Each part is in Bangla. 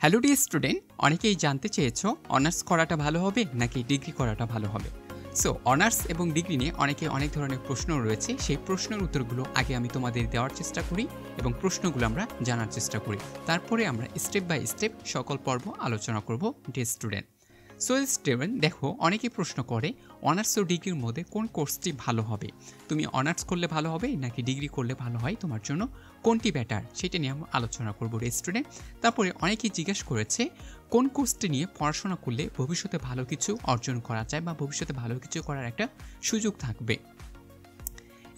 হ্যালো ডিয়ার স্টুডেন্ট, অনেকেই জানতে চেয়েছো অনার্স করাটা ভালো হবে নাকি ডিগ্রি করাটা ভালো হবে। সো অনার্স এবং ডিগ্রি নিয়ে অনেক ধরনের প্রশ্ন রয়েছে। সেই প্রশ্নের উত্তরগুলো আগে আমি তোমাদের দেওয়ার চেষ্টা করি এবং প্রশ্নগুলো আমরা জানার চেষ্টা করি। তারপরে আমরা স্টেপ বাই স্টেপ সকল পর্ব আলোচনা করব ডিয়ার স্টুডেন্ট। সো স্টুডেন্ট দেখো, অনেকেই প্রশ্ন করে অনার্স ও ডিগ্রির মধ্যে কোন কোর্সটি ভালো হবে। তুমি অনার্স করলে ভালো হবে নাকি ডিগ্রি করলে ভালো হয়, তোমার জন্য কোনটি বেটার, সেটা নিয়ে আমরা আলোচনা করবো রে স্টুডেন্ট। তারপরে অনেকেই জিজ্ঞেস করেছে কোন কোর্সটি নিয়ে পড়াশোনা করলে ভবিষ্যতে ভালো কিছু অর্জন করা যায় বা ভবিষ্যতে ভালো কিছু করার একটা সুযোগ থাকবে।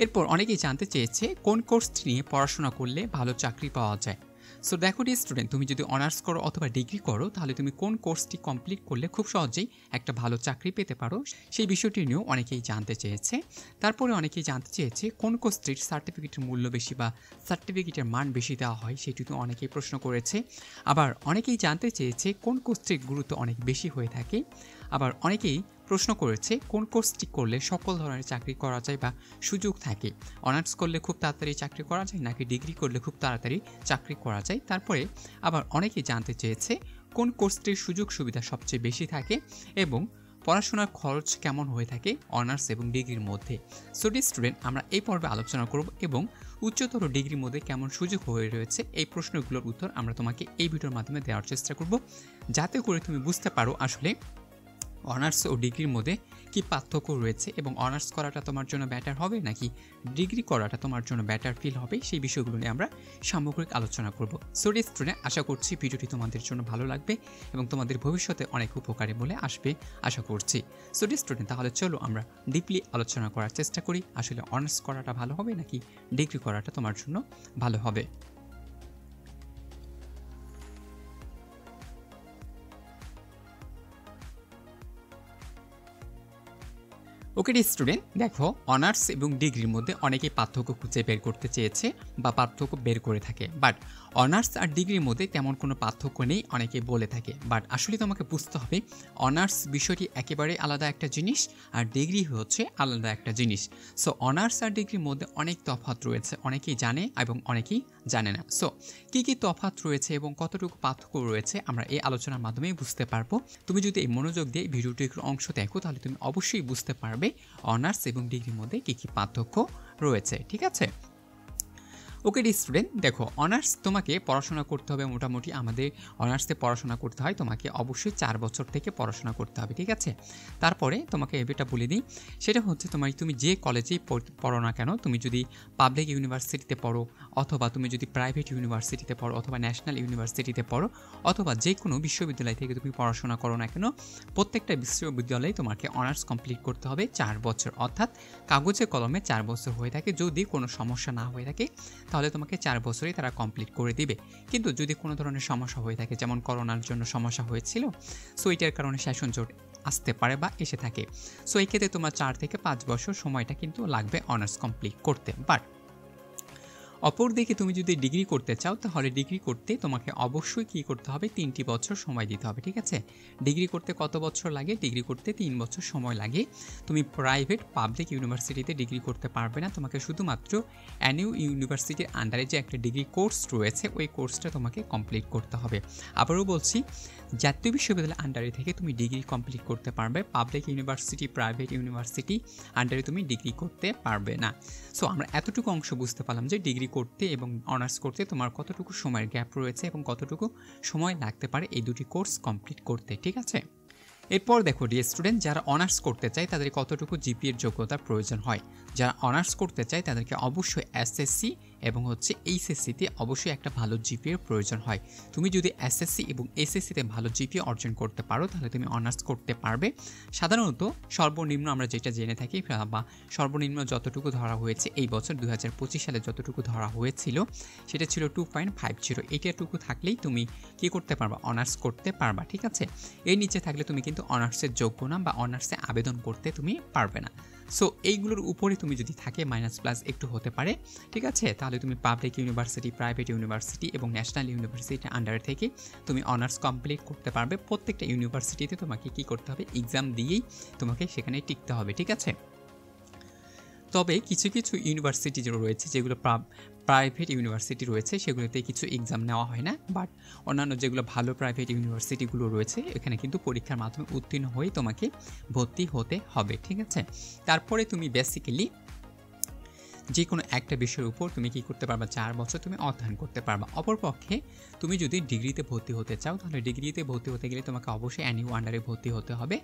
এরপর অনেকেই জানতে চেয়েছে কোন কোর্সটি নিয়ে পড়াশোনা করলে ভালো চাকরি পাওয়া যায়। সো দেখো ডি স্টুডেন্ট, তুমি যদি অনার্স করো অথবা ডিগ্রি করো, তাহলে তুমি কোন কোর্সটি কমপ্লিট করলে খুব সহজেই একটা ভালো চাকরি পেতে পারো, সেই বিষয়টি নিয়েও অনেকেই জানতে চেয়েছে। তারপরে অনেকেই জানতে চেয়েছে কোন কোর্সটির সার্টিফিকেটের মূল্য বেশি বা সার্টিফিকেটের মান বেশি দেওয়া হয়, সেটি তো অনেকেই প্রশ্ন করেছে। আবার অনেকেই জানতে চেয়েছে কোন কোর্সটির গুরুত্ব অনেক বেশি হয়ে থাকে। আবার অনেকেই প্রশ্ন করেছে কোন কোর্সটি করলে সকল ধরনের চাকরি করা যায় বা সুযোগ থাকে। অনার্স করলে খুব তাড়াতাড়ি চাকরি করা যায় নাকি ডিগ্রি করলে খুব তাড়াতাড়ি চাকরি করা যায়। তারপরে আবার অনেকেই জানতে চেয়েছে কোন কোর্সটির সুযোগ সুবিধা সবচেয়ে বেশি থাকে এবং পড়াশোনার খরচ কেমন হয়ে থাকে অনার্স এবং ডিগ্রির মধ্যে। সো ডি স্টুডেন্ট, আমরা এই পর্বে আলোচনা করব এবং উচ্চতর ডিগ্রির মধ্যে কেমন সুযোগ হয়ে রয়েছে এই প্রশ্নগুলোর উত্তর আমরা তোমাকে এই ভিডিওর মাধ্যমে দেওয়ার চেষ্টা করব, যাতে করে তুমি বুঝতে পারো আসলে অনার্স ও ডিগ্রির মধ্যে কি পার্থক্য রয়েছে এবং অনার্স করাটা তোমার জন্য বেটার হবে নাকি ডিগ্রি করাটা তোমার জন্য বেটার ফিল হবে, সেই বিষয়গুলো নিয়ে আমরা সামগ্রিক আলোচনা করব। সো ডি স্টুডেন্ট, আশা করছি ভিডিওটি তোমাদের জন্য ভালো লাগবে এবং তোমাদের ভবিষ্যতে অনেক উপকারী বলে আসবে আশা করছি। সো ডি স্টুডেন্ট, তাহলে চলো আমরা ডিপলি আলোচনা করার চেষ্টা করি আসলে অনার্স করাটা ভালো হবে নাকি ডিগ্রি করাটা তোমার জন্য ভালো হবে। ওকে স্টুডেন্ট, দেখো অনার্স এবং ডিগ্রির মধ্যে অনেকেই পার্থক্য খুঁজে বের করতে চেয়েছে বা পার্থক্য বের করে থাকে, বাট অনার্স আর ডিগ্রির মধ্যে তেমন কোনো পার্থক্য নেই অনেকেই বলে থাকে। বাট আসলে তোমাকে বুঝতে হবে অনার্স বিষয়টি একেবারে আলাদা একটা জিনিস আর ডিগ্রি হচ্ছে আলাদা একটা জিনিস। সো অনার্স আর ডিগ্রির মধ্যে অনেক তফাৎ রয়েছে, অনেকেই জানে এবং অনেকেই জানে না। সো কী কী তফাৎ রয়েছে এবং কতটুকু পার্থক্য রয়েছে আমরা এই আলোচনার মাধ্যমেই বুঝতে পারবো। তুমি যদি এই মনোযোগ দিয়ে ভিডিওটির অংশ দেখো, তাহলে তুমি অবশ্যই বুঝতে পারবে অনার্স এবং ডিগ্রির মধ্যে কী কী পার্থক্য রয়েছে। ঠিক আছে? ওকে ডি স্টুডেন্ট, দেখো অনার্স তোমাকে পড়াশোনা করতে হবে, মোটামুটি আমাদের অনার্সে পড়াশোনা করতে হয় তোমাকে অবশ্যই 4 বছর থেকে পড়াশোনা করতে হবে। ঠিক আছে? তারপরে তোমাকে এটা বলে দিই, সেটা হচ্ছে তুমি যে কলেজেই পড়ো না কেন, তুমি যদি পাবলিক ইউনিভার্সিটিতে পড়ো অথবা তুমি যদি প্রাইভেট ইউনিভার্সিটিতে পড়ো অথবা ন্যাশনাল ইউনিভার্সিটিতে পড়ো অথবা যে কোনো বিশ্ববিদ্যালয় থেকে তুমি পড়াশোনা করো না কেন, প্রত্যেকটা বিশ্ববিদ্যালয়ে তোমাকে অনার্স কমপ্লিট করতে হবে 4 বছর, অর্থাৎ কাগজে কলমে 4 বছর হয়ে থাকে। যদি কোনো সমস্যা না হয়ে থাকে তাহলে তোমাকে 4 বছরেই তারা কমপ্লিট করে দিবে। কিন্তু যদি কোনো ধরনের সমস্যা হয়ে থাকে, যেমন করোনার জন্য সমস্যা হয়েছিল, সো এটার কারণে সেশন জট আসতে পারে বা এসে থাকে, সো এই ক্ষেত্রে তোমার 4 থেকে 5 বছর সময়টা কিন্তু লাগবে অনার্স কমপ্লিট করতে। বাট অপরদিকে তুমি যদি ডিগ্রি করতে চাও, তাহলে ডিগ্রি করতে তোমাকে অবশ্যই কী করতে হবে, 3টি বছর সময় দিতে হবে। ঠিক আছে? ডিগ্রি করতে কত বছর লাগে? ডিগ্রি করতে 3 বছর সময় লাগে। তুমি প্রাইভেট পাবলিক ইউনিভার্সিটিতে ডিগ্রি করতে পারবে না, তোমাকে শুধুমাত্র এনইউ ইউনিভার্সিটির আন্ডারে যে একটা ডিগ্রি কোর্স রয়েছে ওই কোর্সটা তোমাকে কমপ্লিট করতে হবে। আবারও বলছি, জাতীয় বিশ্ববিদ্যালয়ের আন্ডারে থেকে তুমি ডিগ্রি কমপ্লিট করতে পারবে, পাবলিক ইউনিভার্সিটি প্রাইভেট ইউনিভার্সিটি আন্ডারে তুমি ডিগ্রি করতে পারবে না। সো আমরা এতটুকু অংশ বুঝতে পারলাম যে ডিগ্রি করতে এবং অনার্স করতে তোমার কতটুকু সময়ের গ্যাপ রয়েছে এবং কতটুকু সময় লাগতে পারে এই দুটি কোর্স কমপ্লিট করতে। ঠিক আছে? এরপর দেখো ডিয়ার স্টুডেন্ট, যারা অনার্স করতে চায় তাদের কতটুকু জিপিএর যোগ্যতার প্রয়োজন হয়। যারা অনার্স করতে চায় তাদেরকে অবশ্যই এসএসসি এবং এইচএসসিতে অবশ্যই একটা ভালো জিপিএর প্রয়োজন হয়। তুমি যদি এসএসসি এবং এসএসসিতে ভালো জিপিএ অর্জন করতে পারো তাহলে তুমি অনার্স করতে পারবে। সাধারণত সর্বনিম্ন আমরা যেটা জেনে থাকি বা সর্বনিম্ন যতটুকু ধরা হয়েছে এই বছর 2025 সালে যতটুকু ধরা হয়েছিল সেটা ছিল 2.50। এইটাটুকু থাকলেই তুমি কি করতে পারবা, অনার্স করতে পারবা। ঠিক আছে? এর নিচে থাকলে তুমি কিন্তু অনার্সের যোগ্য না বা অনার্সে আবেদন করতে তুমি পারবে না। সো এইগুলোর উপরে তুমি যদি থাকে মাইনাস প্লাস একটু হতে পারে। ঠিক আছে? তাহলে তুমি পাবলিক ইউনিভার্সিটি প্রাইভেট ইউনিভার্সিটি এবং ন্যাশনাল ইউনিভার্সিটির আন্ডারে থেকে তুমি অনার্স কমপ্লিট করতে পারবে। প্রত্যেকটা ইউনিভার্সিটিতে তোমাকে কি করতে হবে, এক্সাম দিয়েই তোমাকে সেখানে টিকতে হবে। ঠিক আছে? তবে কিছু কিছু ইউনিভার্সিটি রয়েছে যেগুলো প্রাইভেট ইউনিভার্সিটি রয়েছে সেগুলোতে কিছু এক্সাম নেওয়া হয় না, বাট অন্যান্য যেগুলো ভালো প্রাইভেট ইউনিভার্সিটিগুলো রয়েছে এখানে কিন্তু পরীক্ষার মাধ্যমে উত্তীর্ণ হয়ে তোমাকে ভর্তি হতে হবে, ঠিক আছে। তারপরে তুমি বেসিক্যালি যে কোনো একটা বিষয়ের উপর তুমি কি করতে পারবা, 4 বছর তুমি অধ্যয়ন করতে পারবা। অপরপক্ষে তুমি যদি ডিগ্রিতে ভর্তি হতে চাও তাহলে ডিগ্রিতে ভর্তি হতে গেলে তোমাকে অবশ্যই অ্যানিউ আন্ডারে ভর্তি হতে হবে।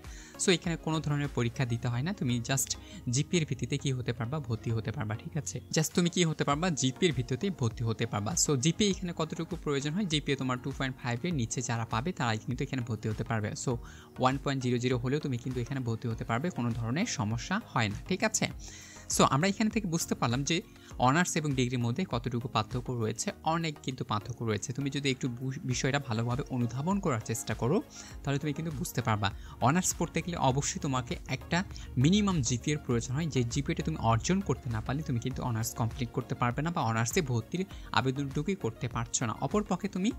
সো এখানে কোনো ধরনের পরীক্ষা দিতে হয় না, তুমি জাস্ট জিপিএর ভিত্তিতে কি হতে পারবা, ভর্তি হতে পারবা, ঠিক আছে। জাস্ট তুমি কি হতে পারবা, জিপিএর ভিত্তিতে ভর্তি হতে পারবা। সো জিপিএ এখানে কতটুকু প্রয়োজন হয়, জিপিএ তোমার 2.5 এর নিচে যারা পাবে তারাই কিন্তু এখানে ভর্তি হতে পারবে। সো 1.00 হলেও তুমি কিন্তু এখানে ভর্তি হতে পারবে, কোনো ধরনের সমস্যা হয় না, ঠিক আছে। সো আমরা এখান থেকে বুঝতে পারলাম যে অনার্স এবং ডিগ্রির মধ্যে কতটুকু পার্থক্য রয়েছে, অনেক কিন্তু পার্থক্য রয়েছে। তুমি যদি একটু বিষয়টা ভালোভাবে অনুধাবন করার চেষ্টা করো তাহলে তুমি কিন্তু বুঝতে পারবা। অনার্স পড়তে গেলে অবশ্যই তোমাকে একটা মিনিমাম জিপিএর প্রয়োজন হয়, যে জিপিএটা তুমি অর্জন করতে না পারলে তুমি কিন্তু অনার্স কমপ্লিট করতে পারবে না বা অনার্সে ভর্তির আবেদনটুকুই করতে পারছো না। অপরপক্ষে তুমি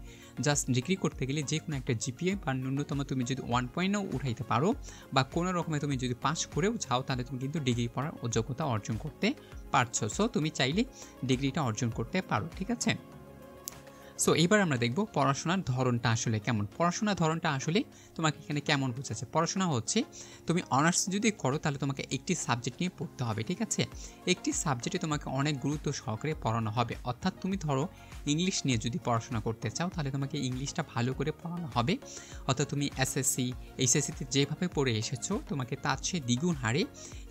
জাস্ট ডিগ্রি করতে গেলে যে কোনো একটা জিপিএ বা ন্যূনতম তুমি যদি 1.0 উঠাইতে পারো বা কোনো রকমে তুমি যদি পাস করেও যাও তাহলে তুমি কিন্তু ডিগ্রি পড়ার যোগ্যতা অর্জন করতে পারছো। সো তুমি চাইলে ডিগ্রিটা অর্জন করতে পারো, ঠিক আছে। সো এইবার আমরা দেখব পড়াশোনার ধরনটা আসলে কেমন। পড়াশোনার ধরনটা আসলে তোমাকে এখানে কেমন বোঝাচ্ছে। পড়াশোনা হচ্ছে তুমি অনার্স যদি করো তাহলে তোমাকে একটি সাবজেক্ট নিয়ে পড়তে হবে, ঠিক আছে। একটি সাবজেক্টে তোমাকে অনেক গুরুত্ব সহকারে পড়ানো হবে। অর্থাৎ তুমি ধরো ইংলিশ নিয়ে যদি পড়াশোনা করতে চাও তাহলে তোমাকে ইংলিশটা ভালো করে পড়ানো হবে। অর্থাৎ তুমি এসএসসি এইচএসসিতে যেভাবে পড়ে এসেছো তোমাকে তার চেয়ে দ্বিগুণ হারে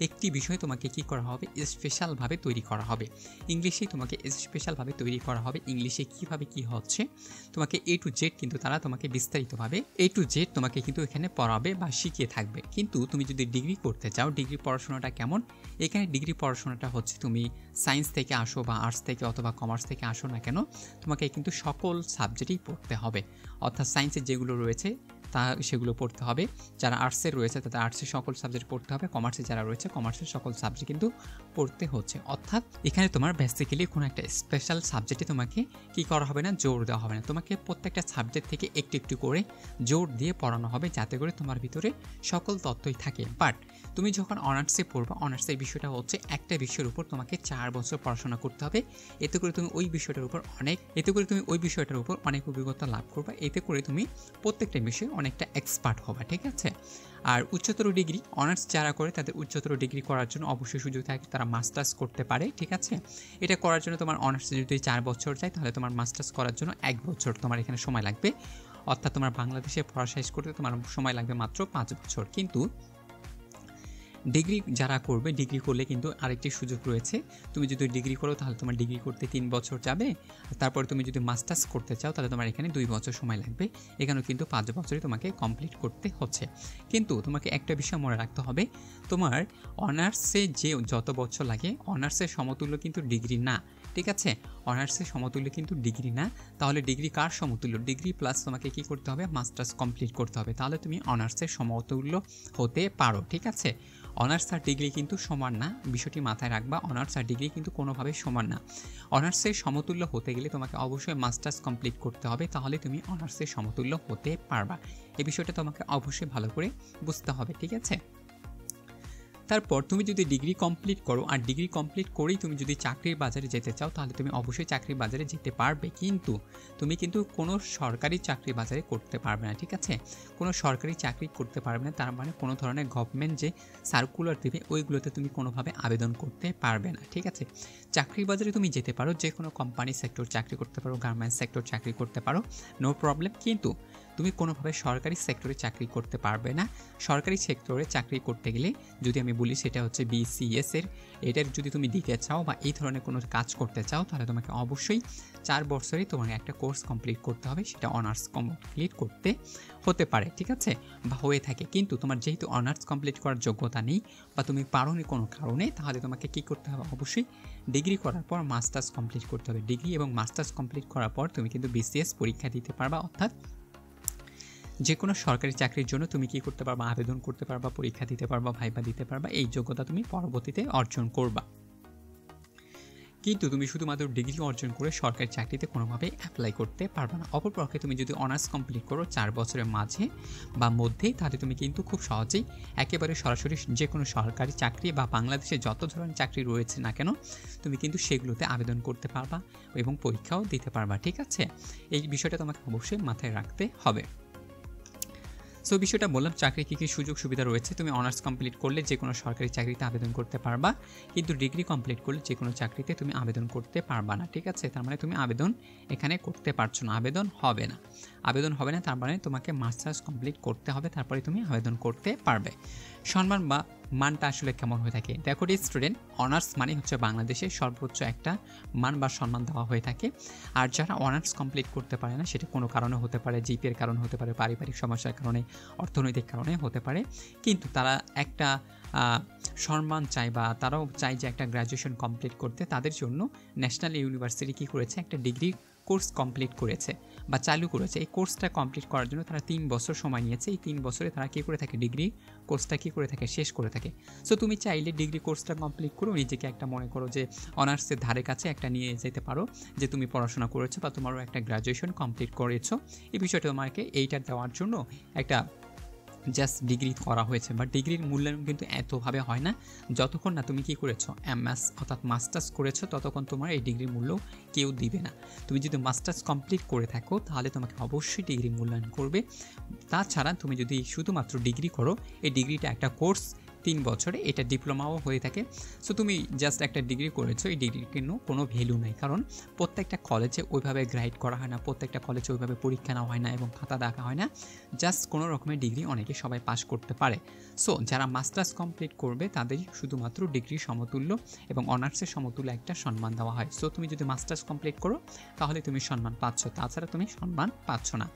একটি বিষয় তোমাকে কি করা হবে, স্পেশালভাবে তৈরি করা হবে। ইংলিশেই তোমাকে স্পেশালভাবে তৈরি করা হবে। ইংলিশে কীভাবে কী হচ্ছে তোমাকে A to Z কিন্তু তারা তোমাকে বিস্তারিতভাবে A to Z তোমাকে কিন্তু এখানে পড়াবে বা শিখিয়ে থাকবে। কিন্তু তুমি যদি ডিগ্রি করতে চাও, ডিগ্রি পড়াশোনাটা কেমন, এখানে ডিগ্রি পড়াশোনাটা হচ্ছে তুমি সায়েন্স থেকে আসো বা আর্টস থেকে অথবা কমার্স থেকে আসো না কেন তোমাকে কিন্তু সকল সাবজেক্টই পড়তে হবে। অর্থাৎ সায়েন্সের যেগুলো রয়েছে তা সেগুলো পড়তে হবে, যারা আর্টসের রয়েছে তাদের আর্টসের সকল সাবজেক্ট পড়তে হবে, কমার্সে যারা রয়েছে কমার্সের সকল সাবজেক্ট কিন্তু পড়তে হচ্ছে। অর্থাৎ এখানে তোমার বেসিক্যালি কোনো একটা স্পেশাল সাবজেক্টে তোমাকে কি করা হবে না, জোর দেওয়া হবে না। তোমাকে প্রত্যেকটা সাবজেক্ট থেকে একটু একটু করে জোর দিয়ে পড়ানো হবে যাতে করে তোমার ভিতরে সকল তথ্যই থাকে। বাট তুমি যখন অনার্সে পড়বা, অনার্সের বিষয়টা হচ্ছে একটা বিষয়ের উপর তোমাকে 4 বছর পড়াশোনা করতে হবে। এতে করে তুমি ওই বিষয়টার উপর অনেক অভিজ্ঞতা লাভ করবা। এতে করে তুমি প্রত্যেকটা বিষয়ে অনেকটা এক্সপার্ট হবা, ঠিক আছে। আর উচ্চতর ডিগ্রি অনার্স যারা করে তাদের উচ্চতর ডিগ্রি করার জন্য অবশ্যই সুযোগ থাকে, তারা মাস্টার্স করতে পারে, ঠিক আছে। এটা করার জন্য তোমার অনার্সে যদি 4 বছর যায় তাহলে তোমার মাস্টার্স করার জন্য 1 বছর তোমার এখানে সময় লাগবে। অর্থাৎ তোমার বাংলাদেশে পড়া শেষ করতে তোমার সময় লাগবে মাত্র 5 বছর। কিন্তু ডিগ্রি যারা করবে, ডিগ্রি করলে কিন্তু আরেকটি সুযোগ রয়েছে। তুমি যদি ডিগ্রি করো তাহলে তোমার ডিগ্রি করতে 3 বছর যাবে, তারপর তুমি যদি মাস্টার্স করতে চাও তাহলে তোমার এখানে 2 বছর সময় লাগবে। এখানেও কিন্তু 5 বছরই তোমাকে কমপ্লিট করতে হচ্ছে। কিন্তু তোমাকে একটা বিষয় মনে রাখতে হবে, তোমার অনার্সে যে যত বছর লাগে অনার্সের সমতুল্য কিন্তু ডিগ্রি না, ঠিক আছে। অনার্সের সমতুল্য কিন্তু ডিগ্রি না। তাহলে ডিগ্রি কার সমতুল্য? ডিগ্রি প্লাস তোমাকে কি করতে হবে, মাস্টার্স কমপ্লিট করতে হবে, তাহলে তুমি অনার্সের সমতুল্য হতে পারো, ঠিক আছে। অনার্স আর ডিগ্রি কিন্তু সমান না, বিষয়টি মাথায় রাখবা। অনার্স আর ডিগ্রি কিন্তু কোনোভাবে সমান না। অনার্সের সমতুল্য হতে গেলে তোমাকে অবশ্যই মাস্টার্স কমপ্লিট করতে হবে, তাহলে তুমি অনার্সের সমতুল্য হতে পারবা। এই বিষয়টা তোমাকে অবশ্যই ভালো করে বুঝতে হবে, ঠিক আছে। তারপর তুমি যদি ডিগ্রি কমপ্লিট করো আর ডিগ্রি কমপ্লিট করেই তুমি যদি চাকরির বাজারে যেতে চাও তাহলে তুমি অবশ্যই চাকরির বাজারে যেতে পারবে, কিন্তু তুমি কিন্তু কোনো সরকারি চাকরির বাজারে করতে পারবে না, ঠিক আছে। কোনো সরকারি চাকরি করতে পারবে না, তার মানে কোনো ধরনের গভর্নমেন্ট যে সার্কুলার দেবে ওইগুলোতে তুমি কোনোভাবে আবেদন করতে পারবে না, ঠিক আছে। চাকরির বাজারে তুমি যেতে পারো, যে কোনো কোম্পানি সেক্টর চাকরি করতে পারো, গার্মেন্টস সেক্টর চাকরি করতে পারো, নো প্রবলেম। কিন্তু তুমি কোনোভাবে সরকারি সেক্টরে চাকরি করতে পারবে না। সরকারি সেক্টরে চাকরি করতে গেলে যদি আমি বলি সেটা হচ্ছে BCS এর, এটার যদি তুমি দিতে চাও বা এই ধরনের কোনো কাজ করতে চাও তাহলে তোমাকে অবশ্যই 4 বছরই তোমাকে একটা কোর্স কমপ্লিট করতে হবে, সেটা অনার্স কমপ্লিট করতে হতে পারে, ঠিক আছে, বা হয়ে থাকে। কিন্তু তোমার যেহেতু অনার্স কমপ্লিট করার যোগ্যতা নেই বা তুমি পারোনি কোনো কারণে, তাহলে তোমাকে কি করতে হবে, অবশ্যই ডিগ্রি করার পর মাস্টার্স কমপ্লিট করতে হবে। ডিগ্রি এবং মাস্টার্স কমপ্লিট করার পর তুমি কিন্তু BCS পরীক্ষা দিতে পারবা, অর্থাৎ যে কোনো সরকারি চাকরির জন্য তুমি কি করতে পারবা, আবেদন করতে পারবা, পরীক্ষা দিতে পারবা, ভাইবা দিতে পারবা। এই যোগ্যতা তুমি পরবর্তীতে অর্জন করবা। কিন্তু তুমি শুধুমাত্র ডিগ্রি অর্জন করে সরকারি চাকরিতে কোনোভাবেই অ্যাপ্লাই করতে পারবে না। অপরপক্ষে তুমি যদি অনার্স কমপ্লিট করো 4 বছরের মাঝে বা মধ্যেই, তাহলে তুমি কিন্তু খুব সহজেই একেবারে সরাসরি যে কোনো সরকারি চাকরি বা বাংলাদেশে যত ধরনের চাকরি রয়েছে না কেন, তুমি কিন্তু সেগুলোতে আবেদন করতে পারবা এবং পরীক্ষাও দিতে পারবা। ঠিক আছে, এই বিষয়টা তোমাকে অবশ্যই মাথায় রাখতে হবে। সো বিষয়টা বললাম, চাকরি কী কী সুযোগ সুবিধা রয়েছে। তুমি অনার্স কমপ্লিট করলে যে কোনো সরকারি চাকরিতে আবেদন করতে পারবা, কিন্তু ডিগ্রি কমপ্লিট করলে যে কোনো চাকরিতে তুমি আবেদন করতে পারবা না। ঠিক আছে, তার মানে তুমি আবেদন এখানে করতে পারছো না, আবেদন হবে না। তার মানে তোমাকে মাস্টার্স কমপ্লিট করতে হবে, তারপরে তুমি আবেদন করতে পারবে। সম্মান বা মানটা আসলে কেমন হয়ে থাকে? দেখো স্টুডেন্ট, অনার্স মানে হচ্ছে বাংলাদেশের সর্বোচ্চ একটা মান বা সম্মান দেওয়া হয়ে থাকে। আর যারা অনার্স কমপ্লিট করতে পারে না, সেটা কোনো কারণে হতে পারে, জিপিএর কারণে হতে পারে, পারিবারিক সমস্যার কারণে, অর্থনৈতিক কারণে হতে পারে, কিন্তু তারা একটা সম্মান চায় বা তারাও চায় যে একটা গ্র্যাজুয়েশন কমপ্লিট করতে। তাদের জন্য ন্যাশনাল ইউনিভার্সিটি কী করেছে, একটা ডিগ্রি কোর্স কমপ্লিট করেছে বা চালু করেছে। এই কোর্সটা কমপ্লিট করার জন্য তারা 3 বছর সময় নিয়েছে। এই 3 বছরে তারা কী করে থাকে, ডিগ্রি কোর্সটা কী করে থাকে, শেষ করে থাকে। সো তুমি চাইলে ডিগ্রি কোর্সটা কমপ্লিট করো, নিজেকে একটা মনে করো যে অনার্সের ধারে কাছে একটা নিয়ে যেতে পারো, যে তুমি পড়াশোনা করেছো বা তোমারও একটা গ্র্যাজুয়েশন কমপ্লিট করেছো। এই বিষয়টা তোমাকে এইটা দেওয়ার জন্য একটা জাস্ট ডিগ্রি করা হয়েছে। বা ডিগ্রির মূল্যায়ন কিন্তু এতভাবে হয় না, যতক্ষণ না তুমি কী করেছো, এমএস অর্থাৎ মাস্টার্স করেছো, ততক্ষণ তোমার এই ডিগ্রির মূল্য কেউ দিবে না। তুমি যদি মাস্টার্স কমপ্লিট করে থাকো, তাহলে তোমাকে অবশ্যই ডিগ্রি মূল্যায়ন করবে। তাছাড়া তুমি যদি শুধুমাত্র ডিগ্রি করো, এই ডিগ্রিটা একটা কোর্স 3 বছরে, এটা ডিপ্লোমাও হয়ে থাকে। সো তুমি জাস্ট একটা ডিগ্রি করেছো, এই ডিগ্রির কিন্তু কোনো ভ্যালু নেই, কারণ প্রত্যেকটা কলেজে ওইভাবে গ্রাইড করা হয় না, প্রত্যেকটা কলেজে ওইভাবে পরীক্ষা নেওয়া হয় না এবং খাতা দেখা হয় না। জাস্ট কোনো রকমের ডিগ্রি অনেকে সবাই পাস করতে পারে। সো যারা মাস্টার্স কমপ্লিট করবে তাদেরই শুধুমাত্র ডিগ্রি সমতুল্য এবং অনার্সের সমতুল্য একটা সম্মান দেওয়া হয়। সো তুমি যদি মাস্টার্স কমপ্লিট করো, তাহলে তুমি সম্মান পাচ্ছ, তাছাড়া তুমি সম্মান পাচ্ছ না।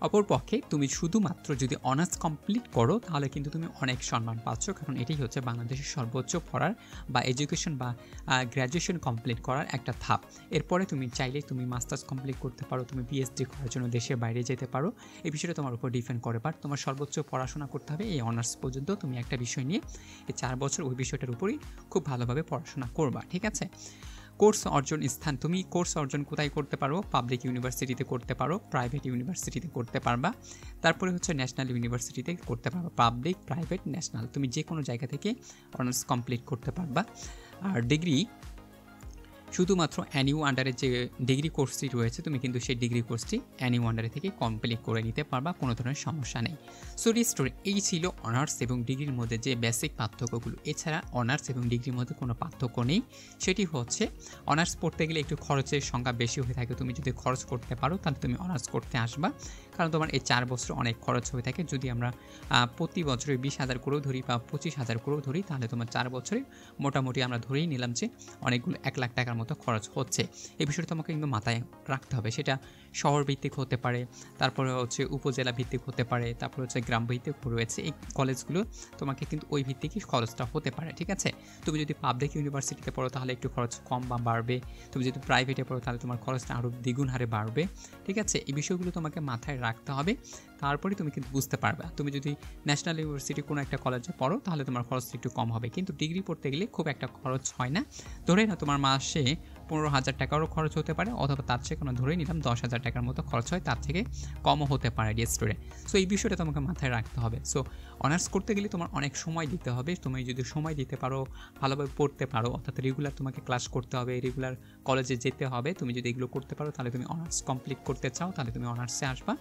অপরপক্ষে তুমি শুধুমাত্র যদি অনার্স কমপ্লিট করো, তাহলে কিন্তু তুমি অনেক সম্মান পাচ্ছ, কারণ এটাই হচ্ছে বাংলাদেশের সর্বোচ্চ পড়ার বা এডুকেশন বা গ্র্যাজুয়েশন কমপ্লিট করার একটা ধাপ। এরপরে তুমি চাইলে তুমি মাস্টার্স কমপ্লিট করতে পারো, তুমি পিএইচডি করার জন্য দেশের বাইরে যেতে পারো। এই বিষয়টা তোমার উপর ডিপেন্ড করে, বাট তোমার সর্বোচ্চ পড়াশোনা করতে হবে এই অনার্স পর্যন্ত। তুমি একটা বিষয় নিয়ে এই 4 বছর ওই বিষয়টার উপরই খুব ভালোভাবে পড়াশোনা করবা। ঠিক আছে, কোর্স অর্জন স্থান, তুমি কোর্স অর্জন কোথায় করতে পারো? পাবলিক ইউনিভার্সিটিতে করতে পারো, প্রাইভেট ইউনিভার্সিটিতে করতে পারবা, তারপরে হচ্ছে ন্যাশনাল ইউনিভার্সিটিতে করতে পারবা। পাবলিক, প্রাইভেট, ন্যাশনাল, তুমি যে কোনো জায়গা থেকে অনার্স কমপ্লিট করতে পারবা। আর ডিগ্রি শুধুমাত্র এনইউ আন্ডারে যে ডিগ্রি কোর্সটি রয়েছে, তুমি কিন্তু সেই ডিগ্রি কোর্সটি এনইউ আন্ডারে থেকে কমপ্লিট করে নিতে পারবা, কোনো ধরনের সমস্যা নেই। সো স্টোরি এই ছিল অনার্স এবং ডিগ্রির মধ্যে যে বেসিক পার্থক্যগুলো। এছাড়া অনার্স এবং ডিগ্রির মধ্যে কোনো পার্থক্য নেই, সেটি হচ্ছে অনার্স পড়তে গেলে একটু খরচের সংখ্যা বেশি হয়ে থাকে। তুমি যদি খরচ করতে পারো, তাহলে তুমি অনার্স করতে আসবা, কারণ তোমার এই 4 বছর অনেক খরচ হয়ে থাকে। যদি আমরা প্রতি বছরে 20,000 করেও ধরি বা 25,000 করেও ধরি, তাহলে তোমার 4 বছরে মোটামুটি আমরা ধরেই নিলাম যে অনেকগুলো 1 লাখ টাকার মতো খরচ হচ্ছে। এই বিষয়টা তোমাকে কিন্তু মাথায় রাখতে হবে। সেটা শহর ভিত্তিক হতে পারে, তারপরে হচ্ছে উপজেলা ভিত্তিক হতে পারে, তারপরে হচ্ছে গ্রাম ভিত্তিক রয়েছে। এই কলেজগুলো তোমাকে কিন্তু ওই ভিত্তিকই খরচটা হতে পারে। ঠিক আছে, তুমি যদি পাবলিক ইউনিভার্সিটিতে পড়ো, তাহলে একটু খরচ কম বা বাড়বে। তুমি যদি প্রাইভেটে পড়ো, তাহলে তোমার খরচটা আরও দ্বিগুণ হারে বাড়বে। ঠিক আছে, এই বিষয়গুলো তোমাকে মাথায় রাখতে হবে, তারপরে তুমি কিন্তু বুঝতে পারবে। তুমি যদি ন্যাশনাল ইউনিভার্সিটি কোনো একটা কলেজে পড়ো, তাহলে তোমার খরচটা একটু কম হবে, কিন্তু ডিগ্রি পড়তে গেলে খুব একটা খরচ হয় না। ধরে না তোমার মাসে 15,000 টাকারও খরচ হতে পারে, অথবা তার চেয়ে কোনো ধরেই নিলাম 10,000 টাকার মতো খরচ হয়, তার থেকে কমও হতে পারে ডিয়ার স্টুডেন্ট। সো এই বিষয়টা তোমাকে মাথায় রাখতে হবে। সো অনার্স করতে গেলে তোমার অনেক সময় দিতে হবে। তুমি যদি সময় দিতে পারো, ভালোভাবে পড়তে পারো, অর্থাৎ রেগুলার তোমাকে ক্লাস করতে হবে, রেগুলার কলেজে যেতে হবে, তুমি যদি এগুলো করতে পারো, তাহলে তুমি অনার্স কমপ্লিট করতে চাও, তাহলে তুমি অনার্সে আসবা।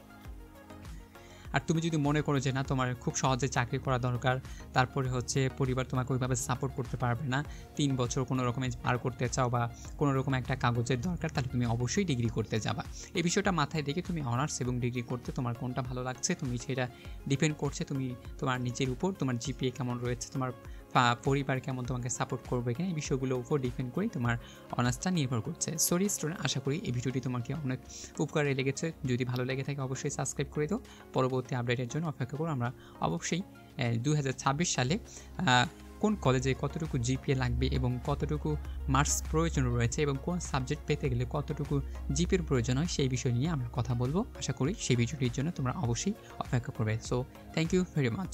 আর তুমি যদি মনে করো যে না, তোমার খুব সহজে চাকরি করা দরকার, তারপরে হচ্ছে পরিবার তোমাকে ওইভাবে সাপোর্ট করতে পারবে না, 3 বছর কোনো রকমে পার করতে চাও বা কোনো রকম একটা কাগজের দরকার, তাহলে তুমি অবশ্যই ডিগ্রি করতে যাবা। এই বিষয়টা মাথায় রেখে তুমি অনার্স এবং ডিগ্রি করতে তোমার কোনটা ভালো লাগছে, তুমি সেটা ডিপেন্ড করছে তুমি তোমার নিজের উপর, তোমার জিপিএ কেমন রয়েছে, তোমার পরিবার কেমন তোমাকে সাপোর্ট করবে কিনা, এই বিষয়গুলোর উপর ডিপেন্ড করে তোমার অনার্সটা নির্ভর করছে। সরি স্টুডেন্ট, আশা করি এই ভিডিওটি তোমাকে অনেক উপকারে লেগেছে। যদি ভালো লেগে থাকে অবশ্যই সাবস্ক্রাইব করে দাও। পরবর্তী আপডেটের জন্য অপেক্ষা করো। আমরা অবশ্যই 2026 সালে কোন কলেজে কতটুকু জিপিএ লাগবে এবং কতটুকু মার্কস প্রয়োজন রয়েছে এবং কোন সাবজেক্ট পেতে গেলে কতটুকু জিপিএর প্রয়োজন হয়, সেই বিষয় নিয়ে আমরা কথা বলবো। আশা করি সেই ভিডিওটির জন্য তোমরা অবশ্যই অপেক্ষা করবে। So thank you very much.